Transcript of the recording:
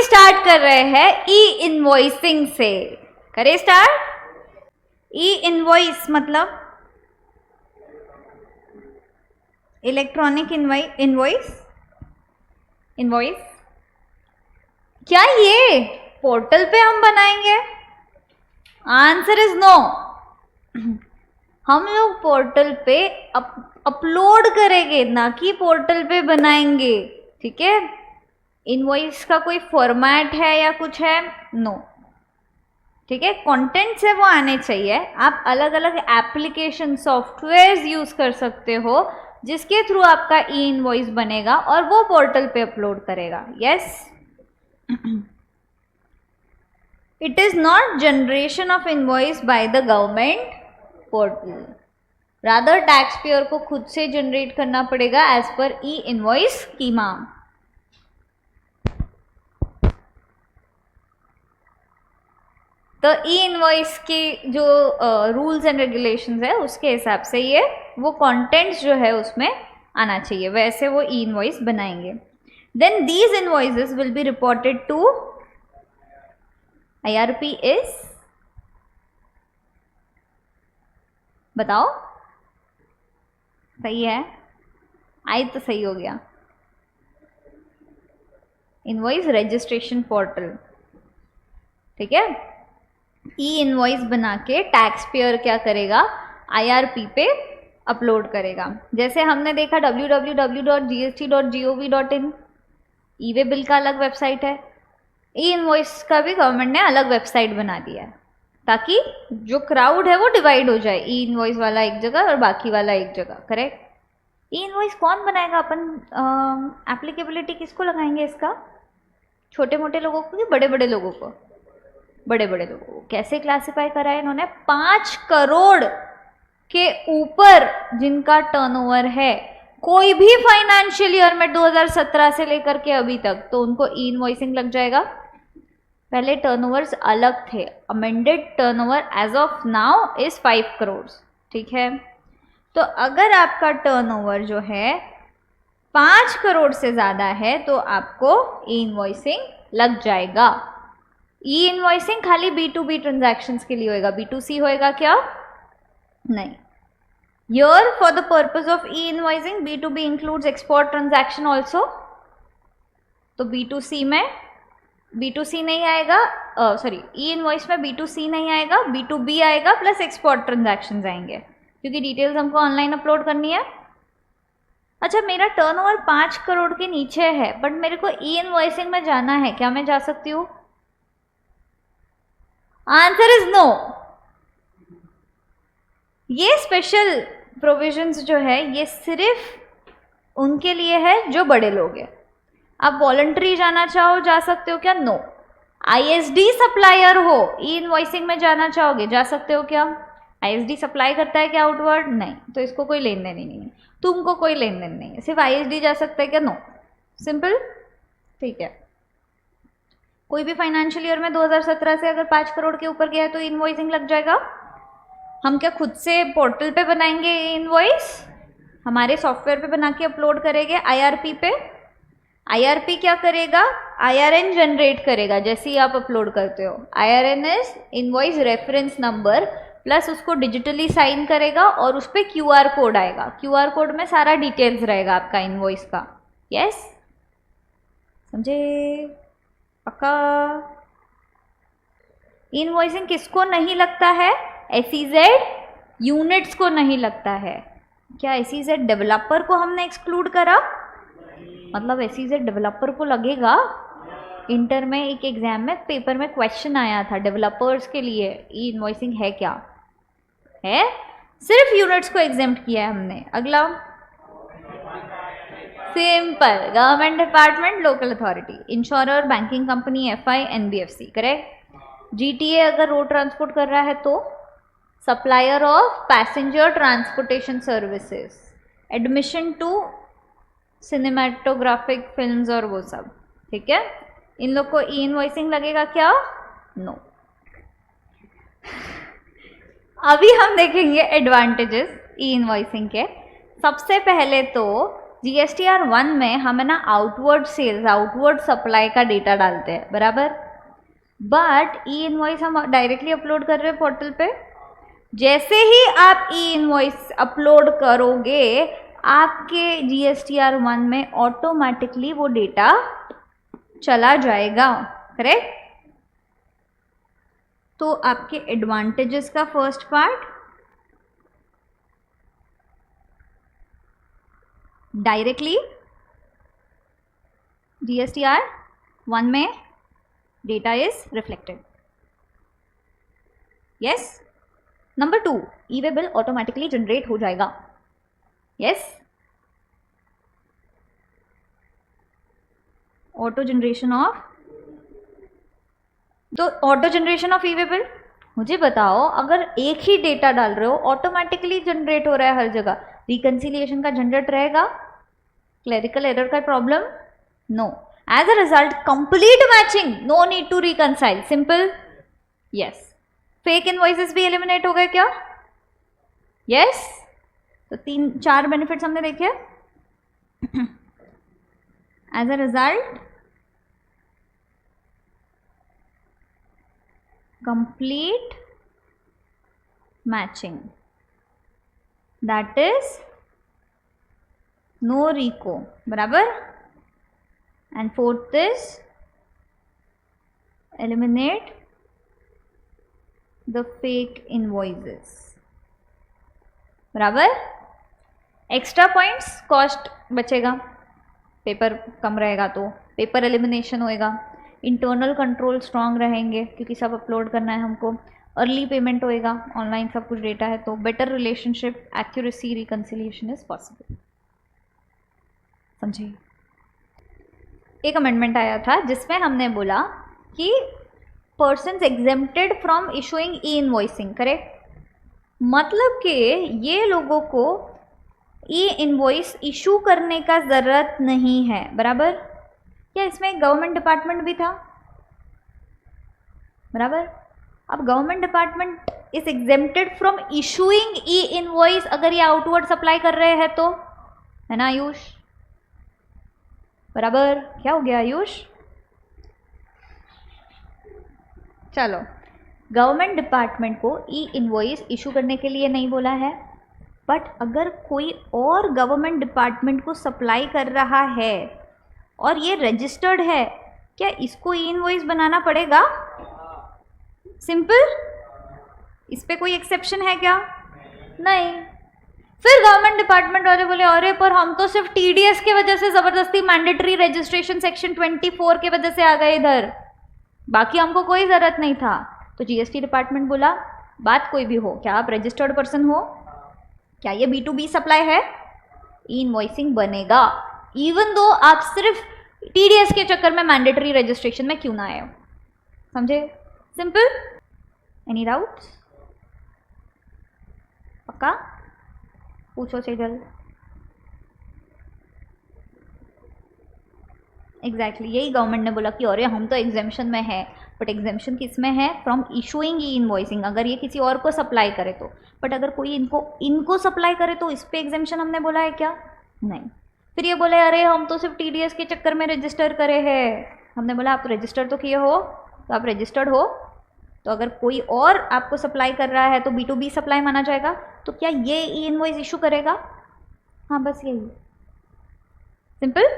अभी स्टार्ट कर रहे हैं ई इनवॉइसिंग से। करें स्टार्ट। ई इनवॉइस मतलब इलेक्ट्रॉनिक इनवॉइस। क्या ये पोर्टल पे हम बनाएंगे? Answer is no. हम लोग पोर्टल पे अपलोड करेंगे, ना कि पोर्टल पे बनाएंगे। ठीक है, इनवॉइस का कोई फॉर्मेट है या कुछ है? नो। ठीक है, कंटेंट्स है वो आने चाहिए। आप अलग अलग एप्लीकेशन सॉफ्टवेयर यूज कर सकते हो जिसके थ्रू आपका ई इनवॉइस बनेगा और वो पोर्टल पे अपलोड करेगा। Yes, it is not generation of invoice by the government portal, rather tax payer को खुद से जनरेट करना पड़ेगा एज पर ई इनवॉइस स्कीमा। तो ई इनवॉइस की जो रूल्स एंड रेगुलेशंस है उसके हिसाब से ये वो कंटेंट्स जो है उसमें आना चाहिए, वैसे वो ई इनवॉइस बनाएंगे। Then these invoices will be reported to IRP is, बताओ सही है? आई तो सही हो गया। Invoice registration portal. ठीक है, ई इनवॉइस बना के टैक्स पेयर क्या करेगा? IRP पे अपलोड करेगा। जैसे हमने देखा www.gst.gov.in, ई वे बिल का अलग वेबसाइट है, ई इनवॉइस का भी गवर्नमेंट ने अलग वेबसाइट बना दिया है ताकि जो क्राउड है वो डिवाइड हो जाए, ई इनवॉइस वाला एक जगह और बाकी वाला एक जगह। करेक्ट। ई इनवॉइस कौन बनाएगा? अपन एप्लीकेबिलिटी किसको लगाएंगे इसका? छोटे मोटे लोगों को कि बड़े बड़े लोगों को? बड़े बड़े लोगों को। कैसे क्लासिफाई करा है इन्होंने? 5 करोड़ के ऊपर जिनका टर्नओवर है कोई भी फाइनेंशियल ईयर में 2017 से लेकर के अभी तक, तो उनको ई इनवॉइसिंग लग जाएगा। पहले टर्नओवर्स अलग थे, amended turnover as of now is 5 crore. ठीक है, तो अगर आपका टर्नओवर जो है 5 करोड़ से ज़्यादा है तो आपको ई इनवॉइसिंग लग जाएगा। ई इनवॉइसिंग खाली B2B ट्रांजैक्शंस के लिए होएगा, B2C होएगा क्या? नहीं। Here for the purpose of e-invoicing B2B includes export transaction also। तो B2C में B2C नहीं आएगा, सॉरी ई इनवॉइस में B2C नहीं आएगा, B2B आएगा प्लस एक्सपोर्ट ट्रांजैक्शंस आएंगे क्योंकि डिटेल्स हमको ऑनलाइन अपलोड करनी है। अच्छा, मेरा टर्नओवर 5 करोड़ के नीचे है बट मेरे को ई इनवॉइसिंग में जाना है, क्या मैं जा सकती हूँ? Answer is no. ये स्पेशल प्रोविजंस जो है ये सिर्फ उनके लिए है जो बड़े लोग हैं। आप वॉलंटरी जाना चाहो जा सकते हो क्या? नो। ISD सप्लायर हो, ई इनवॉइसिंग में जाना चाहोगे जा सकते हो क्या? ISD सप्लाई करता है क्या आउटवर्ड? नहीं, तो इसको कोई लेन देन ही नहीं है, तुमको कोई लेन देन नहीं है, सिर्फ ISD जा सकता है क्या? नो। सिंपल। ठीक है, कोई भी फाइनेंशियल ईयर में 2017 से अगर 5 करोड़ के ऊपर गया है तो इनवॉइसिंग लग जाएगा। हम क्या खुद से पोर्टल पे बनाएंगे इनवॉइस? हमारे सॉफ्टवेयर पे बना के अपलोड करेंगे IRP पे। IRP क्या करेगा? IRN जनरेट करेगा जैसे ही आप अपलोड करते हो। IRN is invoice reference number, plus उसको डिजिटली साइन करेगा और उस पर QR कोड आएगा। QR कोड में सारा डिटेल्स रहेगा आपका इनवॉइस का। यस, समझे? पक्का? इनवॉइसिंग किसको नहीं लगता है? SEZ यूनिट्स को नहीं लगता है। क्या SEZ डेवलपर को हमने एक्सक्लूड करा? मतलब SEZ डेवलपर को लगेगा। इंटर में एक एग्जाम में पेपर में क्वेश्चन आया था डेवलपर्स के लिए ई इनवॉइसिंग है क्या? है, सिर्फ यूनिट्स को एग्जेम्प्ट किया है हमने। अगला simple, government department, local authority, insurer, banking company, FI, NBFC। Correct. GTA अगर रोड ट्रांसपोर्ट कर रहा है तो supplier of passenger transportation services, admission to cinematographic films और वो सब। ठीक है, इन लोग को ई इनवॉइसिंग लगेगा क्या? नो। अभी हम देखेंगे एडवांटेजेस ई इनवॉइसिंग के। सबसे पहले तो GSTR 1 में हम है ना आउटवर्ड सेल्स, आउटवर्ड सप्लाई का डेटा डालते हैं, बराबर। बट ई इनवॉइस हम डायरेक्टली अपलोड कर रहे हैं पोर्टल पे। जैसे ही आप ई इनवॉइस अपलोड करोगे आपके GSTR 1 में ऑटोमेटिकली वो डेटा चला जाएगा, करेक्ट। तो आपके एडवांटेजेस का फर्स्ट पार्ट, डायरेक्टली GSTR 1 में data is reflected, yes. Number 2, e-way bill automatically generate हो जाएगा, यस। ऑटो जनरेशन ऑफ, तो auto generation of e-way bill, मुझे बताओ अगर एक ही डेटा डाल रहे हो ऑटोमेटिकली जनरेट हो रहा है हर जगह, रिकंसिलिएशन का झंझट रहेगा, क्लरिकल एरर का problem, no. As a result complete matching, no need to reconcile, simple, yes. Fake invoices भी एलिमिनेट हो गए क्या, यस। तो 3-4 बेनिफिट्स हमने देखे। As a result complete matching, that is no RICO, बराबर। and fourth is eliminate the fake invoices, बराबर। Extra points, cost बचेगा, पेपर कम रहेगा तो पेपर एलिमिनेशन होएगा, इंटरनल कंट्रोल स्ट्रांग रहेंगे क्योंकि सब अपलोड करना है हमको, अर्ली पेमेंट होएगा, ऑनलाइन सब कुछ डेटा है, तो better relationship, accuracy, reconciliation is possible, समझिए। एक अमेंडमेंट आया था जिसमें हमने बोला कि persons exempted from issuing E invoicing, correct. मतलब कि ये लोगों को ई इनवॉइस इशू करने का ज़रूरत नहीं है, बराबर। क्या इसमें एक गवर्नमेंट डिपार्टमेंट भी था, बराबर। अब government department is exempted from issuing E invoice अगर ये आउटवर्ड सप्लाई कर रहे हैं तो, है ना आयुष, बराबर। क्या हो गया आयुष, चलो, गवर्नमेंट डिपार्टमेंट को ई इनवॉइस इशू करने के लिए नहीं बोला है, बट अगर कोई और गवर्नमेंट डिपार्टमेंट को सप्लाई कर रहा है और ये रजिस्टर्ड है, क्या इसको ई इनवॉइस बनाना पड़ेगा, सिंपल। इस पे कोई एक्सेप्शन है क्या, नहीं। फिर गवर्नमेंट डिपार्टमेंट वाले बोले अरे पर हम तो सिर्फ TDS के वजह से ज़बरदस्ती मैंडेटरी रजिस्ट्रेशन सेक्शन 24 के वजह से आ गए इधर, बाकी हमको कोई ज़रूरत नहीं था। तो GST डिपार्टमेंट बोला बात कोई भी हो, क्या आप रजिस्टर्ड पर्सन हो, क्या ये B2B सप्लाई है, ई इनवॉइसिंग बनेगा, इवन दो आप सिर्फ TDS के चक्कर में मैंडेटरी रजिस्ट्रेशन में क्यों ना आए हो, समझे, सिंपल। एनी डाउट्स, पक्का, पूछो सेजल। एग्जैक्टली यही गवर्नमेंट ने बोला कि अरे हम तो एग्जेम्पशन में है, बट एग्जेम्पशन किस में है, फ्रॉम इशूइंग ई इनवॉइसिंग, अगर ये किसी और को सप्लाई करे तो। बट अगर कोई इनको सप्लाई करे तो इस पे एग्जेम्पशन हमने बोला है क्या, नहीं। फिर ये बोले अरे हम तो सिर्फ TDS के चक्कर में रजिस्टर करे हैं, हमने बोला आप रजिस्टर तो किए हो, तो आप रजिस्टर्ड हो, तो अगर कोई और आपको सप्लाई कर रहा है तो B2B सप्लाई माना जाएगा, तो क्या ये ई इनवॉइस इशू करेगा, हाँ बस यही, सिंपल।